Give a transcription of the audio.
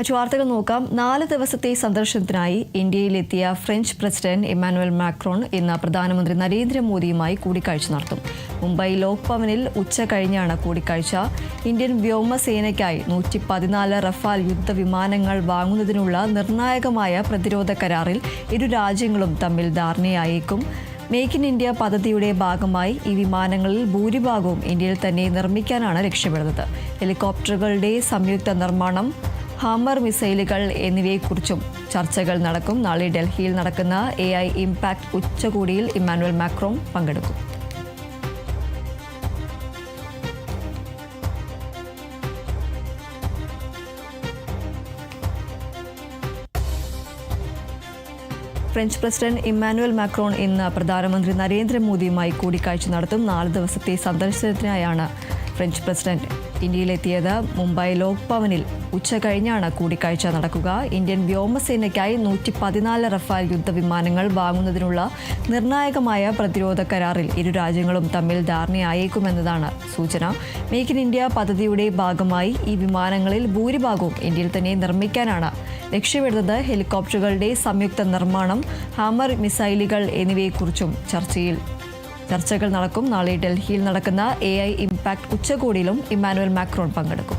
മറ്റു വാർത്തകൾ നോക്കാം. 4 ദിവസത്തെ സന്ദർശനത്തിനായി ഇന്ത്യയിലെത്തിയ ഫ്രഞ്ച് പ്രസിഡന്റ് ഇമ്മാനുവൽ മാക്രോൺ ഇന്ന് പ്രധാനമന്ത്രി നരേന്ദ്രമോദിയുമായി കൂടിക്കാഴ്ച നടത്തും. മുംബൈ ലോക് ഭവനിൽ ഉച്ച കഴിഞ്ഞാണ് കൂടിക്കാഴ്ച. ഇന്ത്യൻ വ്യോമസേനയ്ക്കായി 114 റഫാൽ യുദ്ധവിമാനങ്ങൾ വാങ്ങുന്നതിനുള്ള നിർണായകമായ പ്രതിരോധ കരാറിൽ ഇരു രാജ്യങ്ങളും തമ്മിൽ ധാരണയായേക്കും. മേക്ക് ഇൻ ഇന്ത്യ പദ്ധതിയുടെ ഭാഗമായി ഈ വിമാനങ്ങളിൽ ഭൂരിഭാഗവും ഇന്ത്യയിൽ തന്നെ നിർമ്മിക്കാനാണ് ലക്ഷ്യമിടുന്നത്. ഹെലികോപ്റ്ററുകളുടെ സംയുക്ത നിർമ്മാണം, ഹാമർ മിസൈലുകൾ എന്നിവയെക്കുറിച്ചും ചർച്ചകൾ നടക്കും. നാളെ ഡൽഹിയിൽ നടക്കുന്ന AI ഇംപാക്ട് ഉച്ചകോടിയിൽ ഇമ്മാനുവൽ മാക്രോൺ പങ്കെടുക്കും. ഫ്രഞ്ച് പ്രസിഡന്റ് ഇമ്മാനുവൽ മാക്രോൺ ഇന്ന് പ്രധാനമന്ത്രി നരേന്ദ്രമോദിയുമായി കൂടിക്കാഴ്ച നടത്തും. 4 ദിവസത്തെ സന്ദർശനത്തിനായാണ് ഫ്രഞ്ച് പ്രസിഡന്റ് ഇന്ത്യയിലെത്തിയത്. മുംബൈ ലോക് ഭവനിൽ ഉച്ച കഴിഞ്ഞാണ് കൂടിക്കാഴ്ച നടക്കുക. ഇന്ത്യൻ വ്യോമസേനയ്ക്കായി 114 റഫാൽ യുദ്ധവിമാനങ്ങൾ വാങ്ങുന്നതിനുള്ള നിർണായകമായ പ്രതിരോധ കരാറിൽ ഇരു രാജ്യങ്ങളും തമ്മിൽ ധാരണയായേക്കുമെന്നതാണ് സൂചന. മേക്ക് ഇൻ ഇന്ത്യ പദ്ധതിയുടെ ഭാഗമായി ഈ വിമാനങ്ങളിൽ ഭൂരിഭാഗവും ഇന്ത്യയിൽ തന്നെ നിർമ്മിക്കാനാണ് ലക്ഷ്യമിടുന്നത്. ഹെലികോപ്റ്ററുകളുടെ സംയുക്ത നിർമ്മാണം, ഹാമർ മിസൈലുകൾ എന്നിവയെക്കുറിച്ചും ചർച്ചകൾ നടക്കും. നാളെ ഡൽഹിയിൽ നടക്കുന്ന AI ഇംപാക്ട് ഉച്ചകോടിയിലും ഇമ്മാനുവൽ മാക്രോൺ പങ്കെടുക്കും.